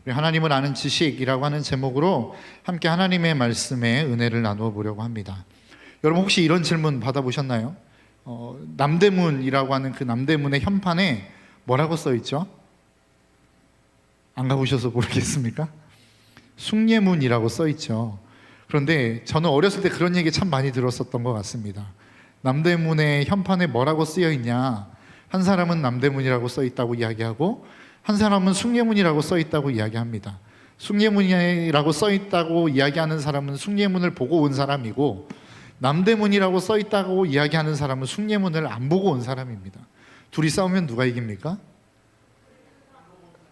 하나님을 아는 지식이라고 하는 제목으로 함께 하나님의 말씀에 은혜를 나누어 보려고 합니다. 여러분 혹시 이런 질문 받아보셨나요? 남대문이라고 하는 그 남대문의 현판에 뭐라고 써 있죠? 안 가보셔서 모르겠습니까? 숭례문이라고 써 있죠. 그런데 저는 어렸을 때 그런 얘기 참 많이 들었었던 것 같습니다. 남대문의 현판에 뭐라고 쓰여 있냐? 한 사람은 남대문이라고 써 있다고 이야기하고 한 사람은 숭례문이라고 써 있다고 이야기합니다. 숭례문이라고 써 있다고 이야기하는 사람은 숭례문을 보고 온 사람이고, 남대문이라고 써 있다고 이야기하는 사람은 숭례문을 안 보고 온 사람입니다. 둘이 싸우면 누가 이깁니까?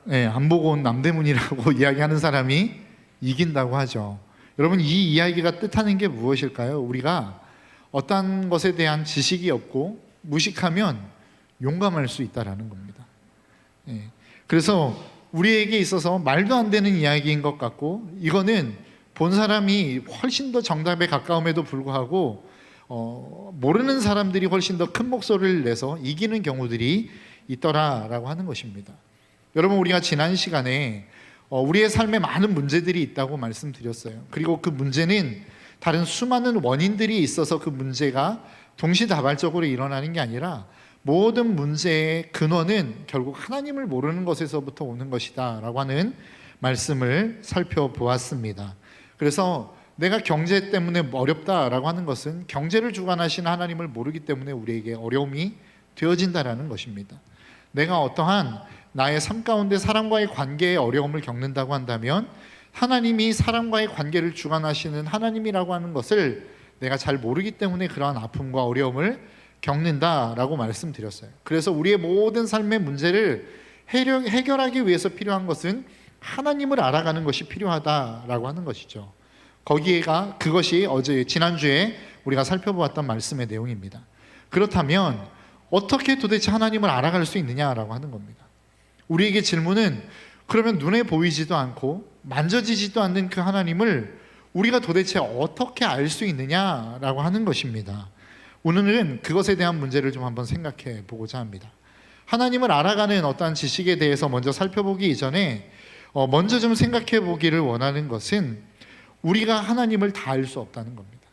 네, 안 보고 온 남대문이라고 이야기하는 사람이 이긴다고 하죠. 여러분, 이 이야기가 뜻하는 게 무엇일까요? 우리가 어떤 것에 대한 지식이 없고 무식하면 용감할 수 있다는 겁니다. 네. 그래서 우리에게 있어서 말도 안 되는 이야기인 것 같고, 이거는 본 사람이 훨씬 더 정답에 가까움에도 불구하고 모르는 사람들이 훨씬 더 큰 목소리를 내서 이기는 경우들이 있더라라고 하는 것입니다. 여러분, 우리가 지난 시간에 우리의 삶에 많은 문제들이 있다고 말씀드렸어요. 그리고 그 문제는 다른 수많은 원인들이 있어서 그 문제가 동시다발적으로 일어나는 게 아니라 모든 문제의 근원은 결국 하나님을 모르는 것에서부터 오는 것이다 라고 하는 말씀을 살펴보았습니다. 그래서 내가 경제 때문에 어렵다라고 하는 것은 경제를 주관하시는 하나님을 모르기 때문에 우리에게 어려움이 되어진다라는 것입니다. 내가 어떠한 나의 삶 가운데 사람과의 관계에 어려움을 겪는다고 한다면 하나님이 사람과의 관계를 주관하시는 하나님이라고 하는 것을 내가 잘 모르기 때문에 그러한 아픔과 어려움을 겪는다라고 말씀드렸어요. 그래서 우리의 모든 삶의 문제를 해결하기 위해서 필요한 것은 하나님을 알아가는 것이 필요하다라고 하는 것이죠. 그것이 지난주에 우리가 살펴보았던 말씀의 내용입니다. 그렇다면 어떻게 도대체 하나님을 알아갈 수 있느냐라고 하는 겁니다. 우리에게 질문은, 그러면 눈에 보이지도 않고 만져지지도 않는 그 하나님을 우리가 도대체 어떻게 알 수 있느냐라고 하는 것입니다. 오늘은 그것에 대한 문제를 좀 한번 생각해 보고자 합니다. 하나님을 알아가는 어떠한 지식에 대해서 먼저 살펴보기 이전에 먼저 좀 생각해 보기를 원하는 것은, 우리가 하나님을 다 알 수 없다는 겁니다.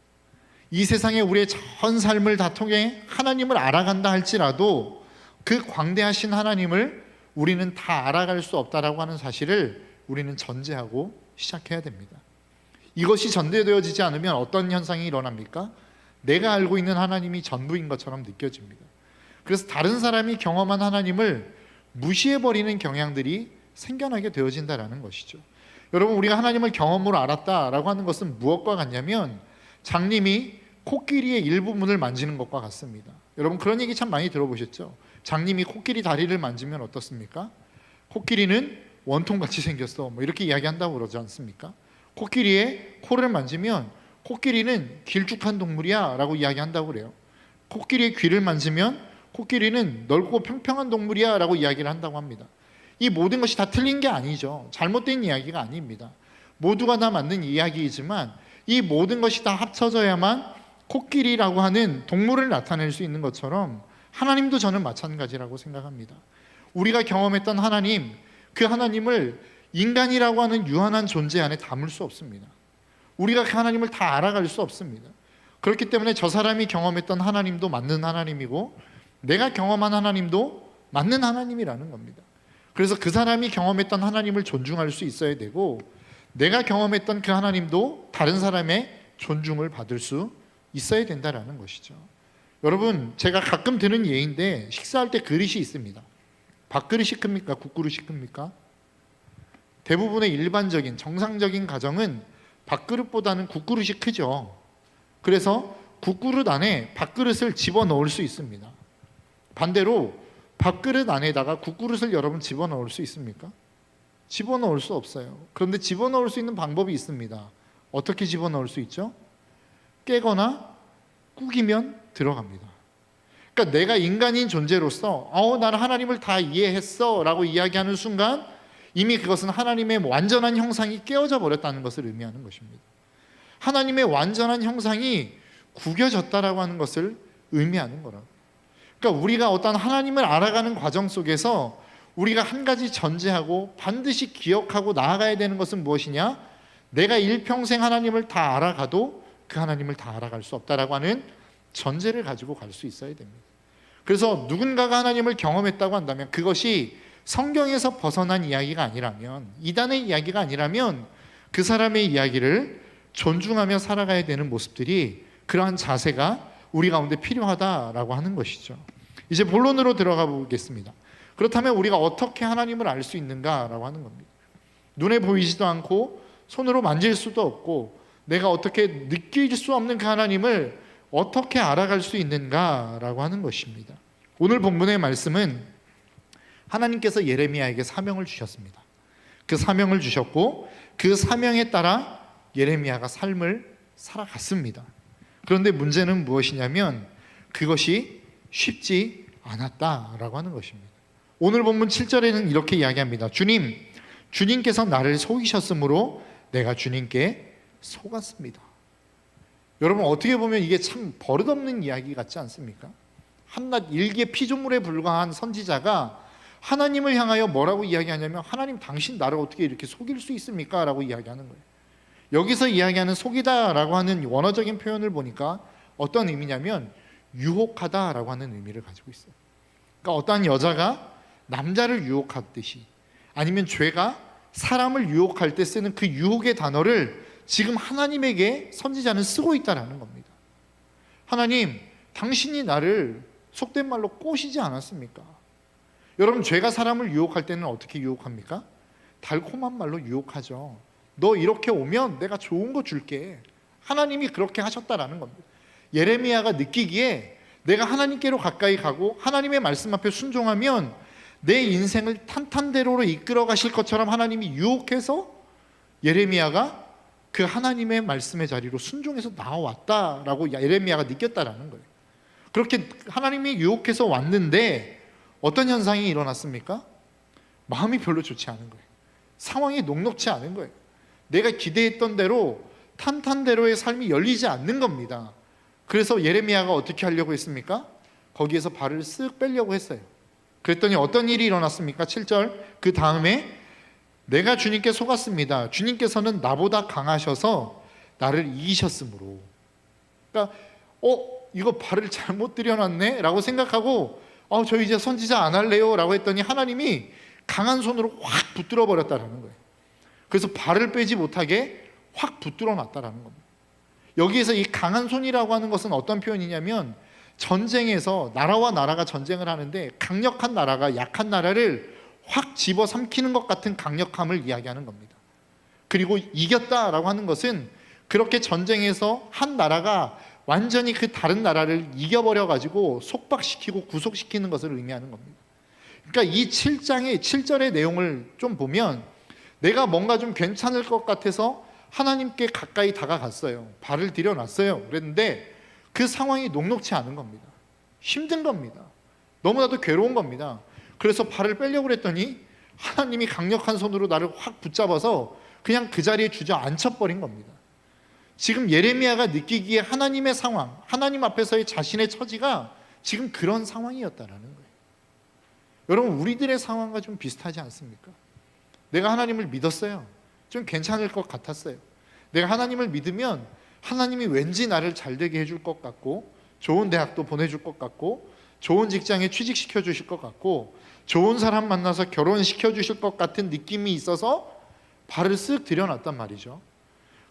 이 세상에 우리의 전 삶을 다 통해 하나님을 알아간다 할지라도 그 광대하신 하나님을 우리는 다 알아갈 수 없다라고 하는 사실을 우리는 전제하고 시작해야 됩니다. 이것이 전제되어지지 않으면 어떤 현상이 일어납니까? 내가 알고 있는 하나님이 전부인 것처럼 느껴집니다. 그래서 다른 사람이 경험한 하나님을 무시해버리는 경향들이 생겨나게 되어진다는 것이죠. 여러분, 우리가 하나님을 경험으로 알았다라고 하는 것은 무엇과 같냐면 장님이 코끼리의 일부분을 만지는 것과 같습니다. 여러분, 그런 얘기 참 많이 들어보셨죠? 장님이 코끼리 다리를 만지면 어떻습니까? 코끼리는 원통같이 생겼어, 이렇게 이야기한다고 그러지 않습니까? 코끼리의 코를 만지면 코끼리는 길쭉한 동물이야 라고 이야기한다고 그래요. 코끼리의 귀를 만지면 코끼리는 넓고 평평한 동물이야 라고 이야기를 한다고 합니다. 이 모든 것이 다 틀린 게 아니죠. 잘못된 이야기가 아닙니다. 모두가 다 맞는 이야기이지만 이 모든 것이 다 합쳐져야만 코끼리라고 하는 동물을 나타낼 수 있는 것처럼 하나님도 저는 마찬가지라고 생각합니다. 우리가 경험했던 하나님, 그 하나님을 인간이라고 하는 유한한 존재 안에 담을 수 없습니다. 우리가 그 하나님을 다 알아갈 수 없습니다. 그렇기 때문에 저 사람이 경험했던 하나님도 맞는 하나님이고 내가 경험한 하나님도 맞는 하나님이라는 겁니다. 그래서 그 사람이 경험했던 하나님을 존중할 수 있어야 되고, 내가 경험했던 그 하나님도 다른 사람의 존중을 받을 수 있어야 된다는 것이죠. 여러분, 제가 가끔 드는 예인데 식사할 때 그릇이 있습니다. 밥그릇이 큽니까? 국그릇이 큽니까? 대부분의 일반적인 정상적인 가정은 밥그릇보다는 국그릇이 크죠. 그래서 국그릇 안에 밥그릇을 집어넣을 수 있습니다. 반대로 밥그릇 안에다가 국그릇을 여러분 집어넣을 수 있습니까? 집어넣을 수 없어요. 그런데 집어넣을 수 있는 방법이 있습니다. 어떻게 집어넣을 수 있죠? 깨거나 꾸기면 들어갑니다. 그러니까 내가 인간인 존재로서 나는 하나님을 다 이해했어 라고 이야기하는 순간 이미 그것은 하나님의 완전한 형상이 깨어져 버렸다는 것을 의미하는 것입니다. 하나님의 완전한 형상이 구겨졌다라고 하는 것을 의미하는 거라고. 그러니까 우리가 어떤 하나님을 알아가는 과정 속에서 우리가 한 가지 전제하고 반드시 기억하고 나아가야 되는 것은 무엇이냐? 내가 일평생 하나님을 다 알아가도 그 하나님을 다 알아갈 수 없다라고 하는 전제를 가지고 갈 수 있어야 됩니다. 그래서 누군가가 하나님을 경험했다고 한다면 그것이 성경에서 벗어난 이야기가 아니라면, 이단의 이야기가 아니라면 그 사람의 이야기를 존중하며 살아가야 되는 모습들이, 그러한 자세가 우리 가운데 필요하다라고 하는 것이죠. 이제 본론으로 들어가 보겠습니다. 그렇다면 우리가 어떻게 하나님을 알 수 있는가라고 하는 겁니다. 눈에 보이지도 않고 손으로 만질 수도 없고 내가 어떻게 느낄 수 없는 그 하나님을 어떻게 알아갈 수 있는가라고 하는 것입니다. 오늘 본문의 말씀은 하나님께서 예레미야에게 사명을 주셨습니다. 그 사명을 주셨고 그 사명에 따라 예레미야가 삶을 살아갔습니다. 그런데 문제는 무엇이냐면 그것이 쉽지 않았다라고 하는 것입니다. 오늘 본문 7절에는 이렇게 이야기합니다. 주님께서 나를 속이셨으므로 내가 주님께 속았습니다. 여러분, 어떻게 보면 이게 참 버릇없는 이야기 같지 않습니까? 한낱 일개 피조물에 불과한 선지자가 하나님을 향하여 뭐라고 이야기하냐면, 하나님, 당신 나를 어떻게 이렇게 속일 수 있습니까? 라고 이야기하는 거예요. 여기서 이야기하는 속이다라고 하는 원어적인 표현을 보니까 어떤 의미냐면 유혹하다라고 하는 의미를 가지고 있어요. 그러니까 어떠한 여자가 남자를 유혹하듯이, 아니면 죄가 사람을 유혹할 때 쓰는 그 유혹의 단어를 지금 하나님에게 선지자는 쓰고 있다는 겁니다. 하나님, 당신이 나를 속된 말로 꼬시지 않았습니까? 여러분, 죄가 사람을 유혹할 때는 어떻게 유혹합니까? 달콤한 말로 유혹하죠. 너 이렇게 오면 내가 좋은 거 줄게. 하나님이 그렇게 하셨다라는 겁니다. 예레미야가 느끼기에 내가 하나님께로 가까이 가고 하나님의 말씀 앞에 순종하면 내 인생을 탄탄대로로 이끌어 가실 것처럼 하나님이 유혹해서 예레미야가 그 하나님의 말씀의 자리로 순종해서 나와왔다라고 예레미야가 느꼈다라는 거예요. 그렇게 하나님이 유혹해서 왔는데 어떤 현상이 일어났습니까? 마음이 별로 좋지 않은 거예요. 상황이 녹록치 않은 거예요. 내가 기대했던 대로 탄탄대로의 삶이 열리지 않는 겁니다. 그래서 예레미야가 어떻게 하려고 했습니까? 거기에서 발을 쓱 빼려고 했어요. 그랬더니 어떤 일이 일어났습니까? 7절, 그 다음에 내가 주님께 속았습니다. 주님께서는 나보다 강하셔서 나를 이기셨으므로. 그러니까 이거 발을 잘못 들여놨네 라고 생각하고 저 이제 선지자 안 할래요 라고 했더니 하나님이 강한 손으로 확 붙들어 버렸다는 거예요. 그래서 발을 빼지 못하게 확 붙들어 놨다는 겁니다. 여기에서 이 강한 손이라고 하는 것은 어떤 표현이냐면, 전쟁에서 나라와 나라가 전쟁을 하는데 강력한 나라가 약한 나라를 확 집어삼키는 것 같은 강력함을 이야기하는 겁니다. 그리고 이겼다라고 하는 것은 그렇게 전쟁에서 한 나라가 완전히 그 다른 나라를 이겨버려 가지고 속박시키고 구속시키는 것을 의미하는 겁니다. 그러니까 이 7장의 7절의 내용을 좀 보면 내가 뭔가 좀 괜찮을 것 같아서 하나님께 가까이 다가갔어요. 발을 들여놨어요. 그랬는데 그 상황이 녹록치 않은 겁니다. 힘든 겁니다. 너무나도 괴로운 겁니다. 그래서 발을 빼려고 했더니 하나님이 강력한 손으로 나를 확 붙잡아서 그냥 그 자리에 주저앉혀버린 겁니다. 지금 예레미야가 느끼기에 하나님의 상황, 하나님 앞에서의 자신의 처지가 지금 그런 상황이었다라는 거예요. 여러분, 우리들의 상황과 좀 비슷하지 않습니까? 내가 하나님을 믿었어요. 좀 괜찮을 것 같았어요. 내가 하나님을 믿으면 하나님이 왠지 나를 잘되게 해줄 것 같고, 좋은 대학도 보내줄 것 같고, 좋은 직장에 취직시켜 주실 것 같고, 좋은 사람 만나서 결혼시켜 주실 것 같은 느낌이 있어서 발을 쓱 들여놨단 말이죠.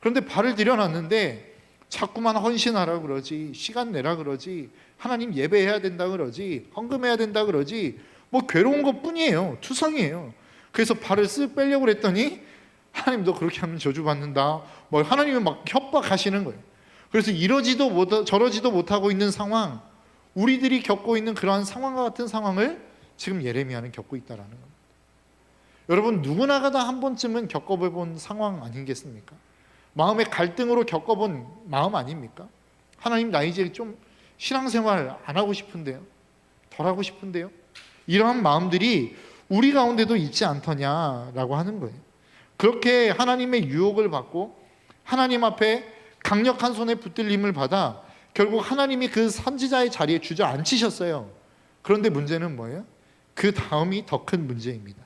그런데 발을 들여놨는데 자꾸만 헌신하라 그러지, 시간 내라 그러지, 하나님 예배해야 된다 그러지, 헌금해야 된다 그러지, 뭐 괴로운 것 뿐이에요. 투성이에요. 그래서 발을 쓱 빼려고 그랬더니 하나님, 너 그렇게 하면 저주받는다, 뭐 하나님이 막 협박하시는 거예요. 그래서 이러지도 못 저러지도 못하고 있는 상황, 우리들이 겪고 있는 그러한 상황과 같은 상황을 지금 예레미야는 겪고 있다는 겁니다. 여러분, 누구나가 다 한 번쯤은 겪어본 상황 아니겠습니까? 마음의 갈등으로 겪어본 마음 아닙니까? 하나님, 나 이제 좀 신앙생활 안 하고 싶은데요, 덜 하고 싶은데요, 이러한 마음들이 우리 가운데도 있지 않더냐라고 하는 거예요. 그렇게 하나님의 유혹을 받고 하나님 앞에 강력한 손에 붙들림을 받아 결국 하나님이 그 선지자의 자리에 주저앉히셨어요. 그런데 문제는 뭐예요? 그 다음이 더 큰 문제입니다.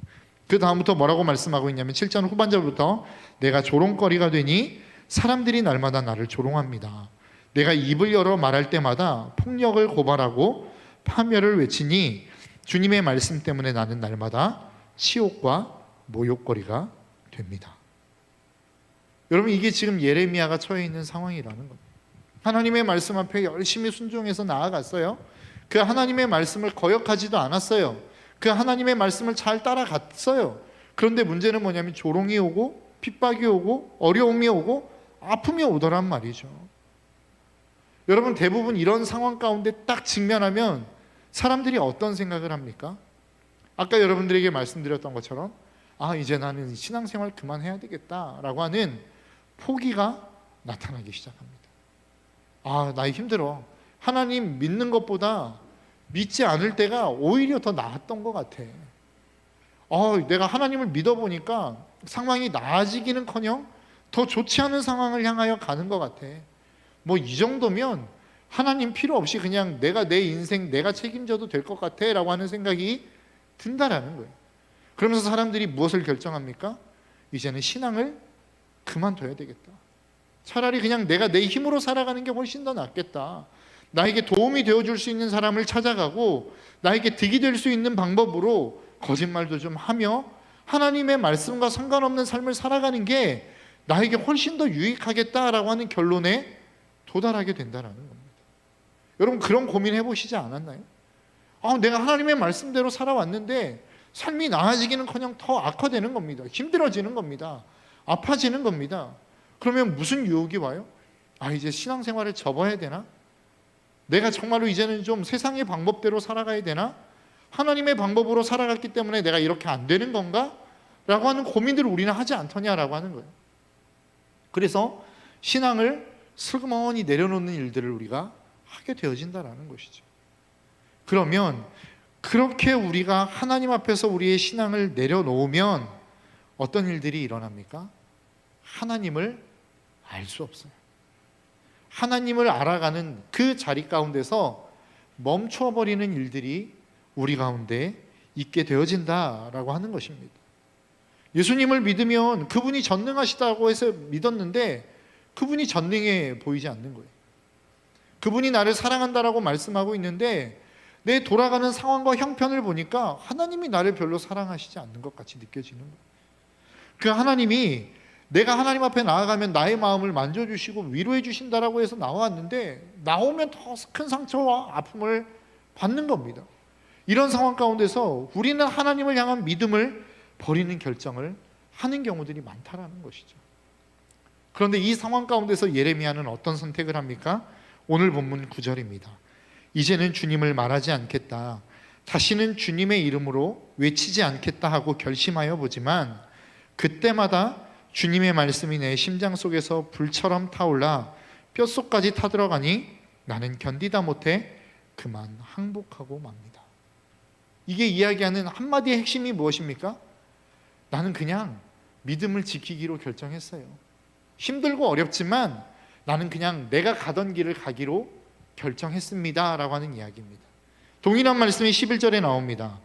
그 다음부터 뭐라고 말씀하고 있냐면 7장 후반절부터 내가 조롱거리가 되니 사람들이 날마다 나를 조롱합니다. 내가 입을 열어 말할 때마다 폭력을 고발하고 파멸을 외치니 주님의 말씀 때문에 나는 날마다 치욕과 모욕거리가 됩니다. 여러분, 이게 지금 예레미야가 처해 있는 상황이라는 겁니다. 하나님의 말씀 앞에 열심히 순종해서 나아갔어요. 그 하나님의 말씀을 거역하지도 않았어요. 그 하나님의 말씀을 잘 따라갔어요. 그런데 문제는 뭐냐면 조롱이 오고 핍박이 오고 어려움이 오고 아픔이 오더란 말이죠. 여러분, 대부분 이런 상황 가운데 딱 직면하면 사람들이 어떤 생각을 합니까? 아까 여러분들에게 말씀드렸던 것처럼 이제 나는 신앙생활 그만해야 되겠다라고 하는 포기가 나타나기 시작합니다. 나 힘들어. 하나님 믿는 것보다 믿지 않을 때가 오히려 더 나았던 것 같아. 내가 하나님을 믿어보니까 상황이 나아지기는커녕 더 좋지 않은 상황을 향하여 가는 것 같아. 뭐 이 정도면 하나님 필요 없이 그냥 내가 내 인생 내가 책임져도 될 것 같아 라고 하는 생각이 든다라는 거예요. 그러면서 사람들이 무엇을 결정합니까? 이제는 신앙을 그만둬야 되겠다. 차라리 그냥 내가 내 힘으로 살아가는 게 훨씬 더 낫겠다. 나에게 도움이 되어줄 수 있는 사람을 찾아가고 나에게 득이 될 수 있는 방법으로 거짓말도 좀 하며 하나님의 말씀과 상관없는 삶을 살아가는 게 나에게 훨씬 더 유익하겠다라고 하는 결론에 도달하게 된다는 겁니다. 여러분, 그런 고민 해보시지 않았나요? 내가 하나님의 말씀대로 살아왔는데 삶이 나아지기는커녕 더 악화되는 겁니다. 힘들어지는 겁니다. 아파지는 겁니다. 그러면 무슨 유혹이 와요? 이제 신앙생활을 접어야 되나? 내가 정말로 이제는 좀 세상의 방법대로 살아가야 되나? 하나님의 방법으로 살아갔기 때문에 내가 이렇게 안 되는 건가? 라고 하는 고민들을 우리는 하지 않더냐라고 하는 거예요. 그래서 신앙을 슬그머니 내려놓는 일들을 우리가 하게 되어진다라는 것이죠. 그러면 그렇게 우리가 하나님 앞에서 우리의 신앙을 내려놓으면 어떤 일들이 일어납니까? 하나님을 알 수 없어요. 하나님을 알아가는 그 자리 가운데서 멈춰버리는 일들이 우리 가운데 있게 되어진다라고 하는 것입니다. 예수님을 믿으면 그분이 전능하시다고 해서 믿었는데 그분이 전능해 보이지 않는 거예요. 그분이 나를 사랑한다라고 말씀하고 있는데 내 돌아가는 상황과 형편을 보니까 하나님이 나를 별로 사랑하시지 않는 것 같이 느껴지는 거예요. 그 하나님이 내가 하나님 앞에 나아가면 나의 마음을 만져주시고 위로해 주신다라고 해서 나왔는데 나오면 더 큰 상처와 아픔을 받는 겁니다. 이런 상황 가운데서 우리는 하나님을 향한 믿음을 버리는 결정을 하는 경우들이 많다라는 것이죠. 그런데 이 상황 가운데서 예레미야는 어떤 선택을 합니까? 오늘 본문 9절입니다. 이제는 주님을 말하지 않겠다. 다시는 주님의 이름으로 외치지 않겠다 하고 결심하여 보지만 그때마다 주님의 말씀이 내 심장 속에서 불처럼 타올라 뼛속까지 타들어가니 나는 견디다 못해 그만 항복하고 맙니다. 이게 이야기하는 한마디의 핵심이 무엇입니까? 나는 그냥 믿음을 지키기로 결정했어요. 힘들고 어렵지만 나는 그냥 내가 가던 길을 가기로 결정했습니다 라고 하는 이야기입니다. 동일한 말씀이 11절에 나옵니다.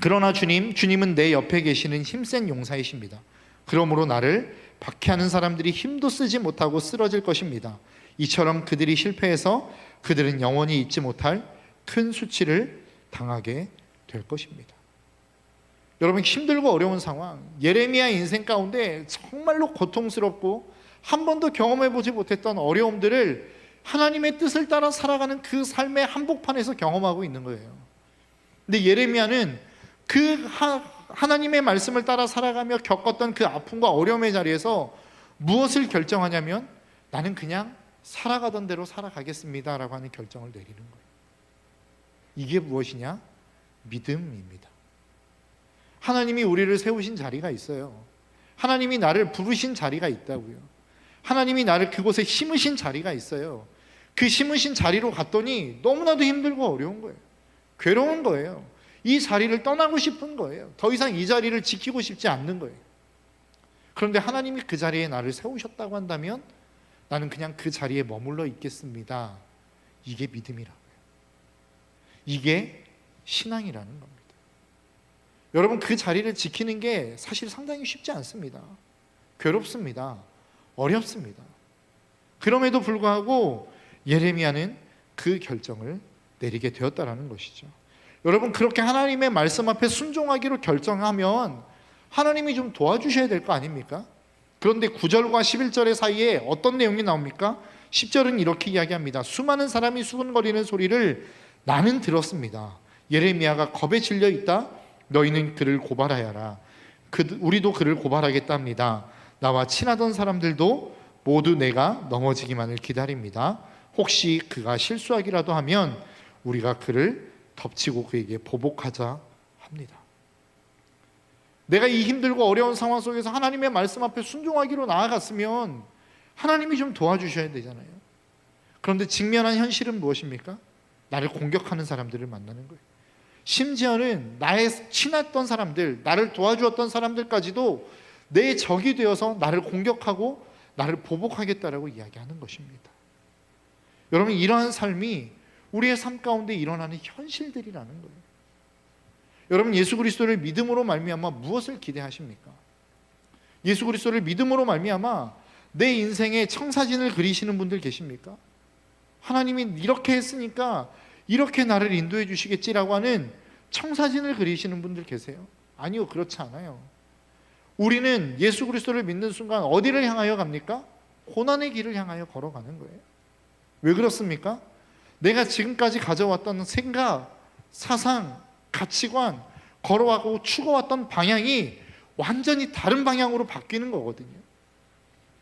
그러나 주님은 내 옆에 계시는 힘센 용사이십니다. 그러므로 나를 박해하는 사람들이 힘도 쓰지 못하고 쓰러질 것입니다. 이처럼 그들이 실패해서 그들은 영원히 잊지 못할 큰 수치를 당하게 될 것입니다. 여러분, 힘들고 어려운 상황, 예레미야 인생 가운데 정말로 고통스럽고 한 번도 경험해보지 못했던 어려움들을 하나님의 뜻을 따라 살아가는 그 삶의 한복판에서 경험하고 있는 거예요. 근데 예레미야는 그 하나님의 말씀을 따라 살아가며 겪었던 그 아픔과 어려움의 자리에서 무엇을 결정하냐면 나는 그냥 살아가던 대로 살아가겠습니다 라고 하는 결정을 내리는 거예요. 이게 무엇이냐? 믿음입니다. 하나님이 우리를 세우신 자리가 있어요. 하나님이 나를 부르신 자리가 있다고요. 하나님이 나를 그곳에 심으신 자리가 있어요. 그 심으신 자리로 갔더니 너무나도 힘들고 어려운 거예요. 괴로운 거예요. 이 자리를 떠나고 싶은 거예요. 더 이상 이 자리를 지키고 싶지 않는 거예요. 그런데 하나님이 그 자리에 나를 세우셨다고 한다면 나는 그냥 그 자리에 머물러 있겠습니다. 이게 믿음이라고요. 이게 신앙이라는 겁니다. 여러분, 그 자리를 지키는 게 사실 상당히 쉽지 않습니다. 괴롭습니다. 어렵습니다. 그럼에도 불구하고 예레미야는 그 결정을 내리게 되었다라는 것이죠. 여러분, 그렇게 하나님의 말씀 앞에 순종하기로 결정하면 하나님이 좀 도와주셔야 될 거 아닙니까? 그런데 9절과 11절의 사이에 어떤 내용이 나옵니까? 10절은 이렇게 이야기합니다. 수많은 사람이 수군거리는 소리를 나는 들었습니다. 예레미야가 겁에 질려 있다. 너희는 그를 고발하여라. 우리도 그를 고발하겠다 합니다. 나와 친하던 사람들도 모두 내가 넘어지기만을 기다립니다. 혹시 그가 실수하기라도 하면 우리가 그를 덮치고 그에게 보복하자 합니다. 내가 이 힘들고 어려운 상황 속에서 하나님의 말씀 앞에 순종하기로 나아갔으면 하나님이 좀 도와주셔야 되잖아요. 그런데 직면한 현실은 무엇입니까? 나를 공격하는 사람들을 만나는 거예요. 심지어는 나의 친했던 사람들, 나를 도와주었던 사람들까지도 내 적이 되어서 나를 공격하고 나를 보복하겠다라고 이야기하는 것입니다. 여러분, 이러한 삶이 우리의 삶 가운데 일어나는 현실들이라는 거예요. 여러분, 예수 그리스도를 믿음으로 말미암아 무엇을 기대하십니까? 예수 그리스도를 믿음으로 말미암아 내 인생에 청사진을 그리시는 분들 계십니까? 하나님이 이렇게 했으니까 이렇게 나를 인도해 주시겠지라고 하는 청사진을 그리시는 분들 계세요? 아니요, 그렇지 않아요. 우리는 예수 그리스도를 믿는 순간 어디를 향하여 갑니까? 고난의 길을 향하여 걸어가는 거예요. 왜 그렇습니까? 내가 지금까지 가져왔던 생각, 사상, 가치관, 걸어가고 추구왔던 방향이 완전히 다른 방향으로 바뀌는 거거든요.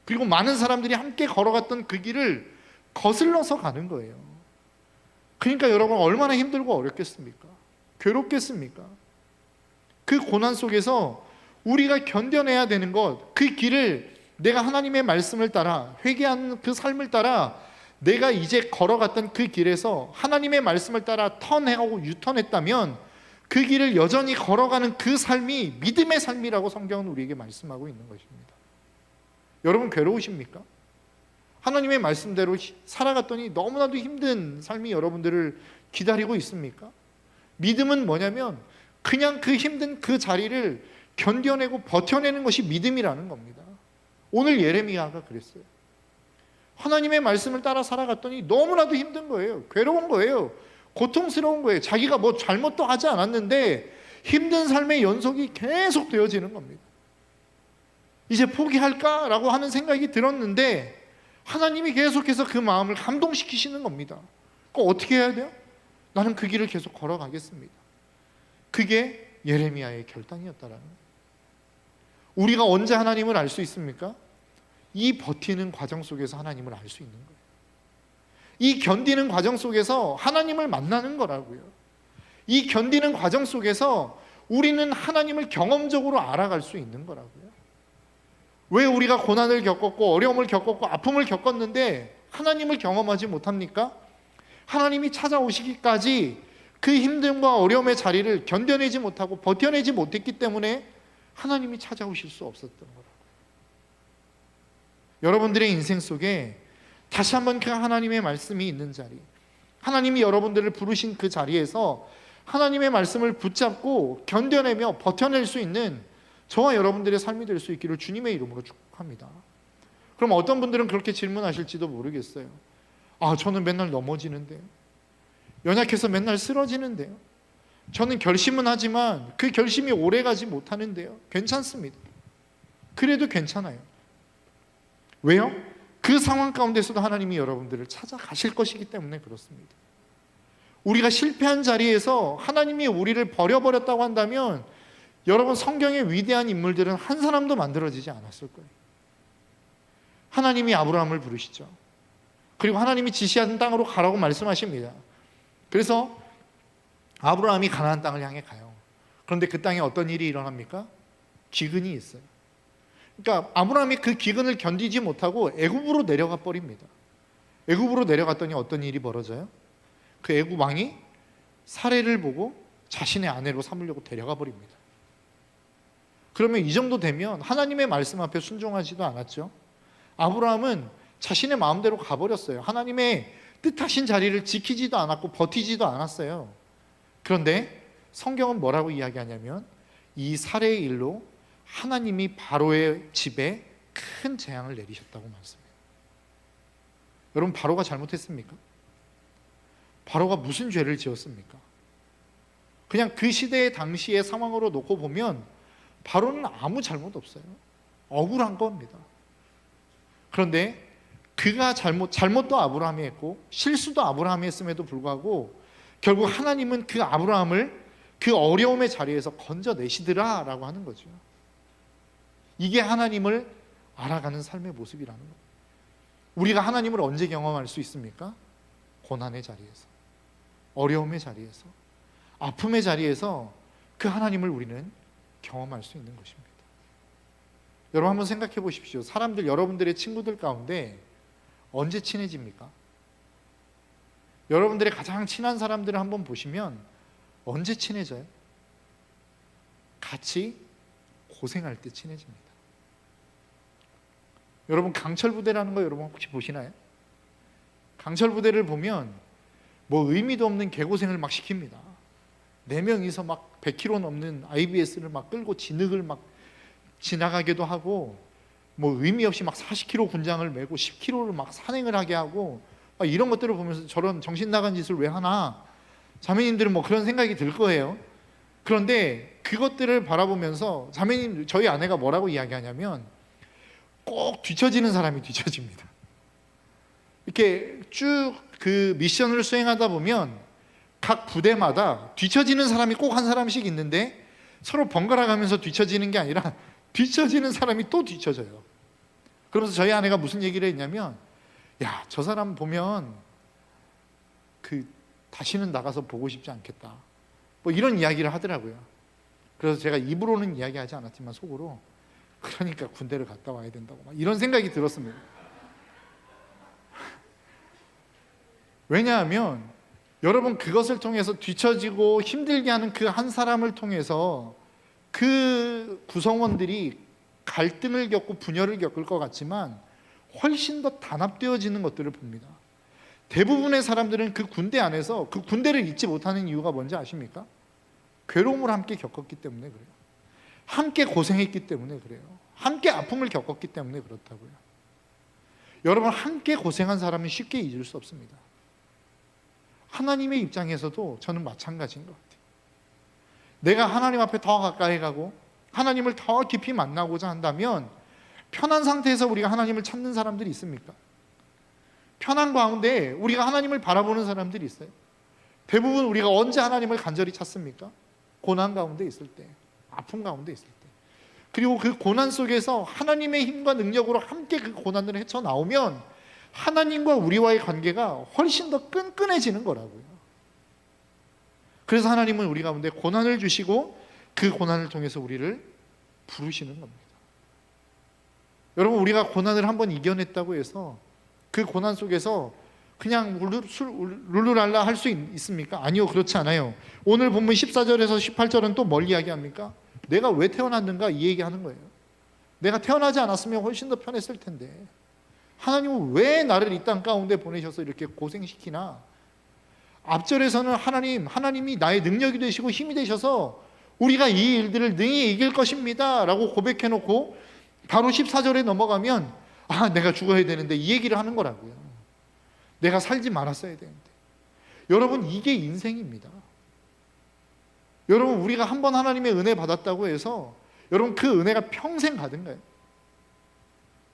그리고 많은 사람들이 함께 걸어갔던 그 길을 거슬러서 가는 거예요. 그러니까 여러분, 얼마나 힘들고 어렵겠습니까? 괴롭겠습니까? 그 고난 속에서 우리가 견뎌내야 되는 것, 그 길을 내가 하나님의 말씀을 따라 회개하는 그 삶을 따라 내가 이제 걸어갔던 그 길에서 하나님의 말씀을 따라 턴하고 유턴했다면 그 길을 여전히 걸어가는 그 삶이 믿음의 삶이라고 성경은 우리에게 말씀하고 있는 것입니다. 여러분, 괴로우십니까? 하나님의 말씀대로 살아갔더니 너무나도 힘든 삶이 여러분들을 기다리고 있습니까? 믿음은 뭐냐면 그냥 그 힘든 그 자리를 견뎌내고 버텨내는 것이 믿음이라는 겁니다. 오늘 예레미야가 그랬어요. 하나님의 말씀을 따라 살아갔더니 너무나도 힘든 거예요. 괴로운 거예요. 고통스러운 거예요. 자기가 뭐 잘못도 하지 않았는데 힘든 삶의 연속이 계속 되어지는 겁니다. 이제 포기할까라고 하는 생각이 들었는데 하나님이 계속해서 그 마음을 감동시키시는 겁니다. 그럼 어떻게 해야 돼요? 나는 그 길을 계속 걸어가겠습니다. 그게 예레미야의 결단이었다라는 거예요. 우리가 언제 하나님을 알 수 있습니까? 이 버티는 과정 속에서 하나님을 알 수 있는 거예요. 이 견디는 과정 속에서 하나님을 만나는 거라고요. 이 견디는 과정 속에서 우리는 하나님을 경험적으로 알아갈 수 있는 거라고요. 왜 우리가 고난을 겪었고 어려움을 겪었고 아픔을 겪었는데 하나님을 경험하지 못합니까? 하나님이 찾아오시기까지 그 힘듦과 어려움의 자리를 견뎌내지 못하고 버텨내지 못했기 때문에 하나님이 찾아오실 수 없었던 거라고요. 여러분들의 인생 속에 다시 한번 그 하나님의 말씀이 있는 자리, 하나님이 여러분들을 부르신 그 자리에서 하나님의 말씀을 붙잡고 견뎌내며 버텨낼 수 있는 저와 여러분들의 삶이 될 수 있기를 주님의 이름으로 축복합니다. 그럼 어떤 분들은 그렇게 질문하실지도 모르겠어요. 아, 저는 맨날 넘어지는데요. 연약해서 맨날 쓰러지는데요. 저는 결심은 하지만 그 결심이 오래가지 못하는데요. 괜찮습니다. 그래도 괜찮아요. 왜요? 그 상황 가운데서도 하나님이 여러분들을 찾아가실 것이기 때문에 그렇습니다. 우리가 실패한 자리에서 하나님이 우리를 버려버렸다고 한다면 여러분, 성경의 위대한 인물들은 한 사람도 만들어지지 않았을 거예요. 하나님이 아브라함을 부르시죠. 그리고 하나님이 지시한 땅으로 가라고 말씀하십니다. 그래서 아브라함이 가나안 땅을 향해 가요. 그런데 그 땅에 어떤 일이 일어납니까? 기근이 있어요. 그러니까 아브라함이 그 기근을 견디지 못하고 애굽으로 내려가 버립니다. 애굽으로 내려갔더니 어떤 일이 벌어져요? 그 애굽 왕이 사례를 보고 자신의 아내로 삼으려고 데려가 버립니다. 그러면 이 정도 되면 하나님의 말씀 앞에 순종하지도 않았죠. 아브라함은 자신의 마음대로 가버렸어요. 하나님의 뜻하신 자리를 지키지도 않았고 버티지도 않았어요. 그런데 성경은 뭐라고 이야기하냐면 이 살해의 일로 하나님이 바로의 집에 큰 재앙을 내리셨다고 말씀해요. 여러분, 바로가 잘못했습니까? 바로가 무슨 죄를 지었습니까? 그냥 그 시대의 당시의 상황으로 놓고 보면 바로는 아무 잘못 없어요. 억울한 겁니다. 그런데 그가 잘못도 아브라함이 했고 실수도 아브라함이 했음에도 불구하고 결국 하나님은 그 아브라함을 그 어려움의 자리에서 건져내시더라 라고 하는 거죠. 이게 하나님을 알아가는 삶의 모습이라는 거예요. 우리가 하나님을 언제 경험할 수 있습니까? 고난의 자리에서, 어려움의 자리에서, 아픔의 자리에서 그 하나님을 우리는 경험할 수 있는 것입니다. 여러분, 한번 생각해 보십시오. 사람들, 여러분들의 친구들 가운데 언제 친해집니까? 여러분들의 가장 친한 사람들을 한번 보시면 언제 친해져요? 같이 고생할 때 친해집니다. 여러분, 강철부대라는 거 여러분 혹시 보시나요? 강철부대를 보면 뭐 의미도 없는 개고생을 막 시킵니다. 4명이서 막 100km 넘는 IBS를 막 끌고 진흙을 막 지나가기도 하고, 뭐 의미 없이 막 40km 군장을 메고 10km를 막 산행을 하게 하고, 막 이런 것들을 보면서 저런 정신 나간 짓을 왜 하나, 자매님들은 뭐 그런 생각이 들 거예요. 그런데 그것들을 바라보면서 자매님, 저희 아내가 뭐라고 이야기하냐면 꼭 뒤처지는 사람이 뒤처집니다. 이렇게 쭉 그 미션을 수행하다 보면 각 부대마다 뒤처지는 사람이 꼭 한 사람씩 있는데 서로 번갈아 가면서 뒤처지는 게 아니라 뒤처지는 사람이 또 뒤처져요. 그러면서 저희 아내가 무슨 얘기를 했냐면, 야, 저 사람 보면 다시는 나가서 보고 싶지 않겠다, 뭐 이런 이야기를 하더라고요. 그래서 제가 입으로는 이야기하지 않았지만 속으로, 그러니까 군대를 갔다 와야 된다고 막 이런 생각이 들었습니다. 왜냐하면 여러분, 그것을 통해서 뒤처지고 힘들게 하는 그 한 사람을 통해서 그 구성원들이 갈등을 겪고 분열을 겪을 것 같지만 훨씬 더 단합되어지는 것들을 봅니다. 대부분의 사람들은 그 군대 안에서 그 군대를 잊지 못하는 이유가 뭔지 아십니까? 괴로움을 함께 겪었기 때문에 그래요. 함께 고생했기 때문에 그래요. 함께 아픔을 겪었기 때문에 그렇다고요. 여러분, 함께 고생한 사람은 쉽게 잊을 수 없습니다. 하나님의 입장에서도 저는 마찬가지인 것 같아요. 내가 하나님 앞에 더 가까이 가고 하나님을 더 깊이 만나고자 한다면 편한 상태에서 우리가 하나님을 찾는 사람들이 있습니까? 편한 가운데 우리가 하나님을 바라보는 사람들이 있어요. 대부분 우리가 언제 하나님을 간절히 찾습니까? 고난 가운데 있을 때, 아픔 가운데 있을 때. 그리고 그 고난 속에서 하나님의 힘과 능력으로 함께 그 고난을 헤쳐나오면 하나님과 우리와의 관계가 훨씬 더 끈끈해지는 거라고요. 그래서 하나님은 우리 가운데 고난을 주시고 그 고난을 통해서 우리를 부르시는 겁니다. 여러분, 우리가 고난을 한번 이겨냈다고 해서 그 고난 속에서 그냥 룰루랄라 할 수 있습니까? 아니요, 그렇지 않아요. 오늘 본문 14절에서 18절은 또 뭘 이야기합니까? 내가 왜 태어났는가 이 얘기하는 거예요. 내가 태어나지 않았으면 훨씬 더 편했을 텐데 하나님은 왜 나를 이 땅 가운데 보내셔서 이렇게 고생시키나? 앞절에서는 하나님이 나의 능력이 되시고 힘이 되셔서 우리가 이 일들을 능히 이길 것입니다 라고 고백해놓고 바로 14절에 넘어가면, 아, 내가 죽어야 되는데 이 얘기를 하는 거라고요. 내가 살지 말았어야 되는데. 여러분, 이게 인생입니다. 여러분, 우리가 한번 하나님의 은혜 받았다고 해서 여러분 그 은혜가 평생 가든가요?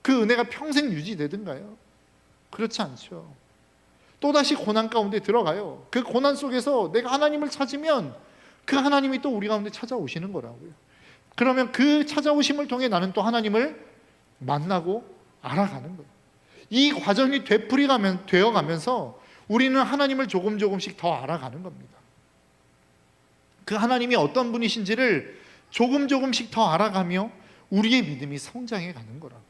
그 은혜가 평생 유지되든가요? 그렇지 않죠. 또다시 고난 가운데 들어가요. 그 고난 속에서 내가 하나님을 찾으면 그 하나님이 또 우리 가운데 찾아오시는 거라고요. 그러면 그 찾아오심을 통해 나는 또 하나님을 만나고 알아가는 거예요. 이 과정이 되어가면서 우리는 하나님을 조금씩 더 알아가는 겁니다. 그 하나님이 어떤 분이신지를 조금씩 더 알아가며 우리의 믿음이 성장해 가는 거라고요.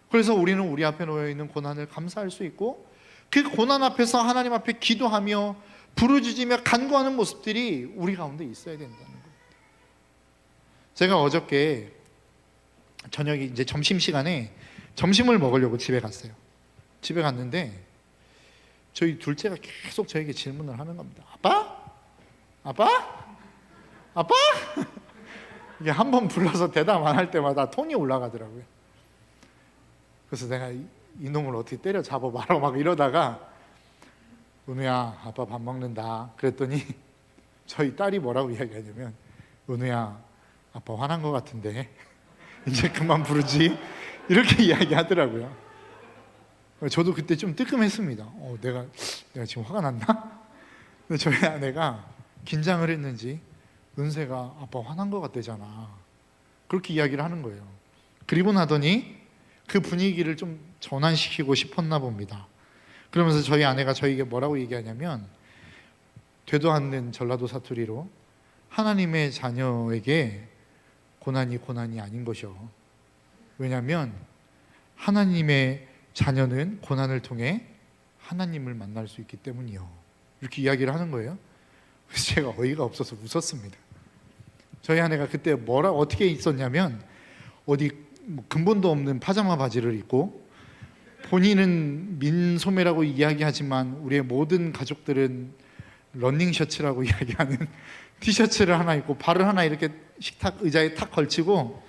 그래서 우리는 우리 앞에 놓여 있는 고난을 감사할 수 있고 그 고난 앞에서 하나님 앞에 기도하며 부르짖으며 간구하는 모습들이 우리 가운데 있어야 된다는 겁니다. 제가 어저께 저녁에 이제 점심시간에 점심을 먹으려고 집에 갔어요. 집에 갔는데 저희 둘째가 계속 저에게 질문을 하는 겁니다. 아빠? 아빠? 이게 한 번 불러서 대답 안 할 때마다 톤이 올라가더라고요. 그래서 내가 이놈을 어떻게 때려잡아 말아 막 이러다가 은우야 아빠 밥 먹는다 그랬더니 저희 딸이 뭐라고 이야기하냐면 은우야 아빠 화난 것 같은데 이제 그만 부르지 이렇게 이야기하더라고요. 저도 그때 좀 뜨끔했습니다. 내가 지금 화가 났나? 근데 저희 아내가 긴장을 했는지 은세가 아빠 화난 것 같대잖아 그렇게 이야기를 하는 거예요. 그리고 나더니 그 분위기를 좀 전환시키고 싶었나 봅니다. 그러면서 저희 아내가 저에게 뭐라고 얘기하냐면 되도 않는 전라도 사투리로 하나님의 자녀에게 고난이 아닌 것이요. 왜냐하면 하나님의 자녀는 고난을 통해 하나님을 만날 수 있기 때문이요. 이렇게 이야기를 하는 거예요. 그래서 제가 어이가 없어서 웃었습니다. 저희 아내가 그때 어떻게 있었냐면 어디 근본도 없는 파자마 바지를 입고 본인은 민소매라고 이야기하지만 우리의 모든 가족들은 러닝 셔츠라고 이야기하는 티셔츠를 하나 입고 발을 하나 이렇게 식탁 의자에 탁 걸치고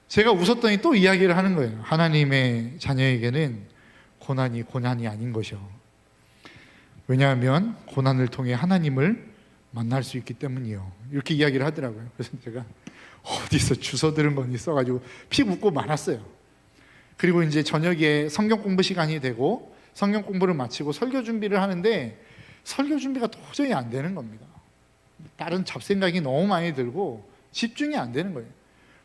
제가 웃었더니 또 이야기를 하는 거예요. 하나님의 자녀에게는 고난이 아닌 것이요. 왜냐하면 고난을 통해 하나님을 만날 수 있기 때문이요. 이렇게 이야기를 하더라고요. 그래서 제가 어디서 주워 들은 건 있어가지고 피 묻고 말았어요. 그리고 이제 저녁에 성경 공부 시간이 되고 성경 공부를 마치고 설교 준비를 하는데 설교 준비가 도저히 안 되는 겁니다. 다른 잡생각이 너무 많이 들고 집중이 안 되는 거예요.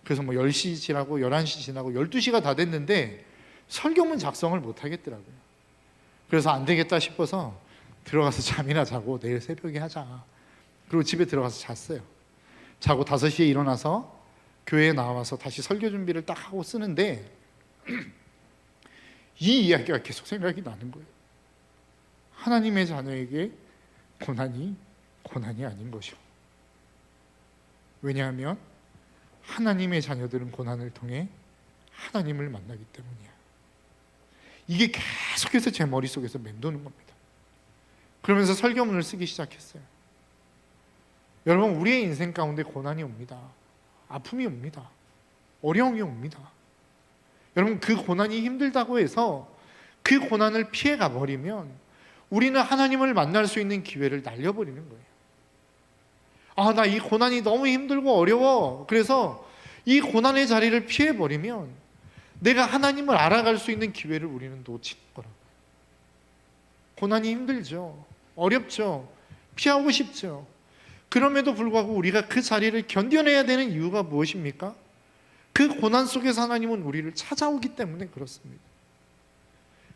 그래서 10시 지나고 11시 지나고 12시가 다 됐는데 설교문 작성을 못 하겠더라고요. 그래서 안 되겠다 싶어서 들어가서 잠이나 자고 내일 새벽에 하자. 그리고 집에 들어가서 잤어요. 자고 5시에 일어나서 교회에 나와서 다시 설교 준비를 딱 하고 쓰는데 이 이야기가 계속 생각이 나는 거예요. 하나님의 자녀에게 고난이 아닌 것이요. 왜냐하면 하나님의 자녀들은 고난을 통해 하나님을 만나기 때문이야. 이게 계속해서 제 머릿속에서 맴도는 겁니다. 그러면서 설교문을 쓰기 시작했어요. 여러분, 우리의 인생 가운데 고난이 옵니다. 아픔이 옵니다. 어려움이 옵니다. 여러분, 그 고난이 힘들다고 해서 그 고난을 피해 가버리면 우리는 하나님을 만날 수 있는 기회를 날려버리는 거예요. 나 이 고난이 너무 힘들고 어려워. 그래서 이 고난의 자리를 피해버리면 내가 하나님을 알아갈 수 있는 기회를 우리는 놓치는 거라고요. 고난이 힘들죠. 어렵죠. 피하고 싶죠. 그럼에도 불구하고 우리가 그 자리를 견뎌내야 되는 이유가 무엇입니까? 그 고난 속에서 하나님은 우리를 찾아오기 때문에 그렇습니다.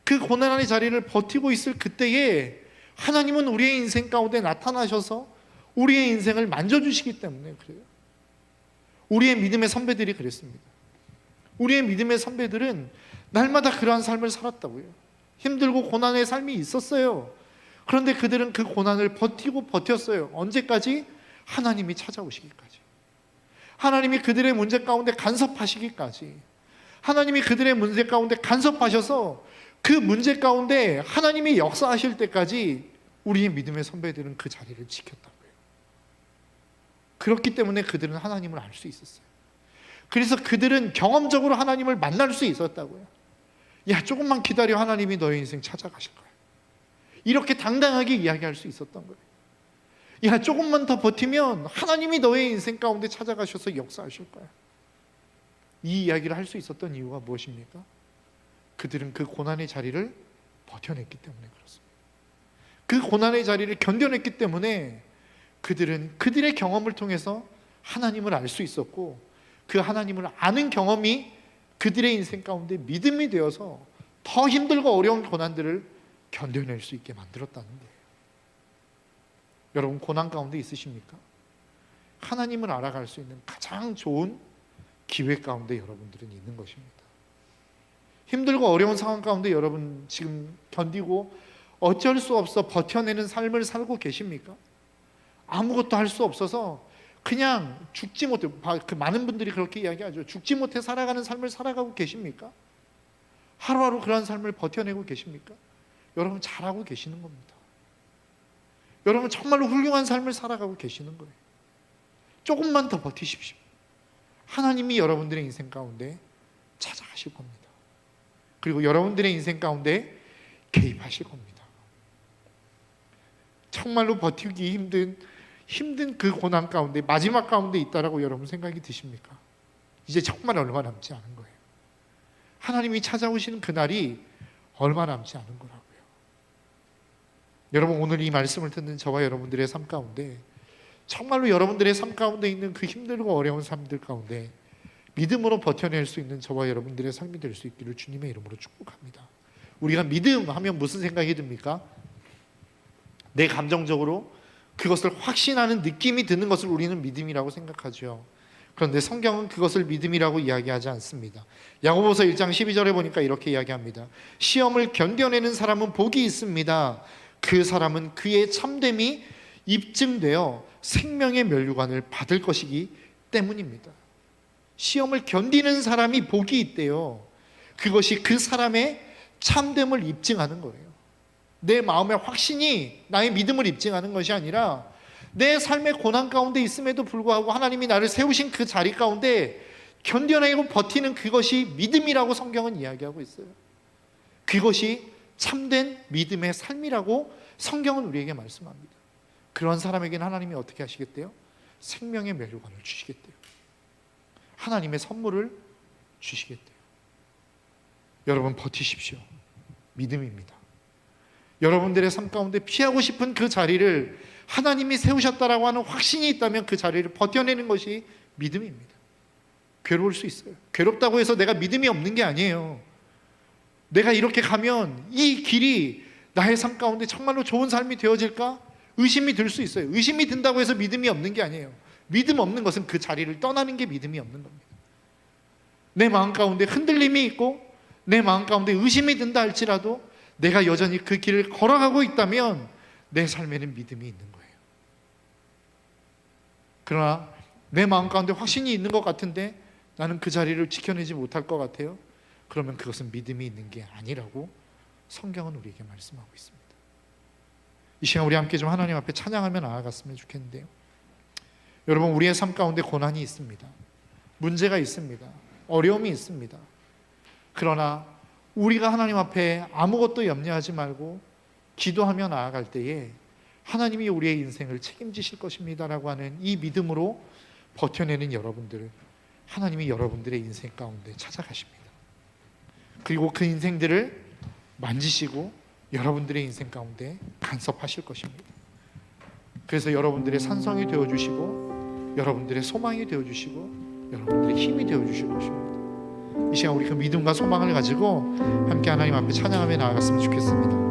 그 고난의 자리를 버티고 있을 그때에 하나님은 우리의 인생 가운데 나타나셔서 우리의 인생을 만져주시기 때문에 그래요. 우리의 믿음의 선배들이 그랬습니다. 우리의 믿음의 선배들은 날마다 그러한 삶을 살았다고요. 힘들고 고난의 삶이 있었어요. 그런데 그들은 그 고난을 버티고 버텼어요. 언제까지? 하나님이 찾아오시기까지. 하나님이 그들의 문제 가운데 간섭하시기까지. 하나님이 그들의 문제 가운데 간섭하셔서 그 문제 가운데 하나님이 역사하실 때까지 우리의 믿음의 선배들은 그 자리를 지켰다고요. 그렇기 때문에 그들은 하나님을 알 수 있었어요. 그래서 그들은 경험적으로 하나님을 만날 수 있었다고요. 야, 조금만 기다려, 하나님이 너의 인생 찾아가실 거야. 이렇게 당당하게 이야기할 수 있었던 거예요. 야, 조금만 더 버티면 하나님이 너의 인생 가운데 찾아가셔서 역사하실 거야. 이 이야기를 할 수 있었던 이유가 무엇입니까? 그들은 그 고난의 자리를 버텨냈기 때문에 그렇습니다. 그 고난의 자리를 견뎌냈기 때문에 그들은 그들의 경험을 통해서 하나님을 알 수 있었고, 그 하나님을 아는 경험이 그들의 인생 가운데 믿음이 되어서 더 힘들고 어려운 고난들을 견뎌낼 수 있게 만들었다는 거예요. 여러분, 고난 가운데 있으십니까? 하나님을 알아갈 수 있는 가장 좋은 기회 가운데 여러분들은 있는 것입니다. 힘들고 어려운 상황 가운데 여러분 지금 견디고 어쩔 수 없어 버텨내는 삶을 살고 계십니까? 아무것도 할 수 없어서 그냥 죽지 못해, 많은 분들이 그렇게 이야기하죠. 죽지 못해 살아가는 삶을 살아가고 계십니까? 하루하루 그런 삶을 버텨내고 계십니까? 여러분, 잘하고 계시는 겁니다. 여러분 정말로 훌륭한 삶을 살아가고 계시는 거예요. 조금만 더 버티십시오. 하나님이 여러분들의 인생 가운데 찾아가실 겁니다. 그리고 여러분들의 인생 가운데 개입하실 겁니다. 정말로 버티기 힘든 그 고난 가운데, 마지막 가운데 있다라고 여러분 생각이 드십니까? 이제 정말 얼마 남지 않은 거예요. 하나님이 찾아오시는 그날이 얼마 남지 않은 거라고요. 여러분, 오늘 이 말씀을 듣는 저와 여러분들의 삶 가운데, 정말로 여러분들의 삶 가운데 있는 그 힘들고 어려운 삶들 가운데 믿음으로 버텨낼 수 있는 저와 여러분들의 삶이 될 수 있기를 주님의 이름으로 축복합니다. 우리가 믿음 하면 무슨 생각이 듭니까? 내 감정적으로 그것을 확신하는 느낌이 드는 것을 우리는 믿음이라고 생각하죠. 그런데 성경은 그것을 믿음이라고 이야기하지 않습니다. 야고보서 1장 12절에 보니까 이렇게 이야기합니다. 시험을 견뎌내는 사람은 복이 있습니다. 그 사람은 그의 참됨이 입증되어 생명의 면류관을 받을 것이기 때문입니다. 시험을 견디는 사람이 복이 있대요. 그것이 그 사람의 참됨을 입증하는 거예요. 내 마음의 확신이 나의 믿음을 입증하는 것이 아니라 내 삶의 고난 가운데 있음에도 불구하고 하나님이 나를 세우신 그 자리 가운데 견뎌내고 버티는 그것이 믿음이라고 성경은 이야기하고 있어요. 그것이 참된 믿음의 삶이라고 성경은 우리에게 말씀합니다. 그런 사람에게는 하나님이 어떻게 하시겠대요? 생명의 면류관을 주시겠대요. 하나님의 선물을 주시겠대요. 여러분 버티십시오. 믿음입니다. 여러분들의 삶 가운데 피하고 싶은 그 자리를 하나님이 세우셨다라고 하는 확신이 있다면 그 자리를 버텨내는 것이 믿음입니다. 괴로울 수 있어요. 괴롭다고 해서 내가 믿음이 없는 게 아니에요. 내가 이렇게 가면 이 길이 나의 삶 가운데 정말로 좋은 삶이 되어질까? 의심이 들 수 있어요. 의심이 든다고 해서 믿음이 없는 게 아니에요. 믿음 없는 것은 그 자리를 떠나는 게 믿음이 없는 겁니다. 내 마음 가운데 흔들림이 있고 내 마음 가운데 의심이 든다 할지라도 내가 여전히 그 길을 걸어가고 있다면 내 삶에는 믿음이 있는 거예요. 그러나 내 마음 가운데 확신이 있는 것 같은데 나는 그 자리를 지켜내지 못할 것 같아요. 그러면 그것은 믿음이 있는 게 아니라고 성경은 우리에게 말씀하고 있습니다. 이 시간 우리 함께 좀 하나님 앞에 찬양하며 나아갔으면 좋겠는데요. 여러분, 우리의 삶 가운데 고난이 있습니다. 문제가 있습니다. 어려움이 있습니다. 그러나 우리가 하나님 앞에 아무것도 염려하지 말고 기도하며 나아갈 때에 하나님이 우리의 인생을 책임지실 것입니다라고 하는 이 믿음으로 버텨내는 여러분들을 하나님이 여러분들의 인생 가운데 찾아가십니다. 그리고 그 인생들을 만지시고 여러분들의 인생 가운데 간섭하실 것입니다. 그래서 여러분들의 산성이 되어주시고 여러분들의 소망이 되어주시고 여러분들의 힘이 되어주실 것입니다. 이 시간 우리 그 믿음과 소망을 가지고 함께 하나님 앞에 찬양하며 나아갔으면 좋겠습니다.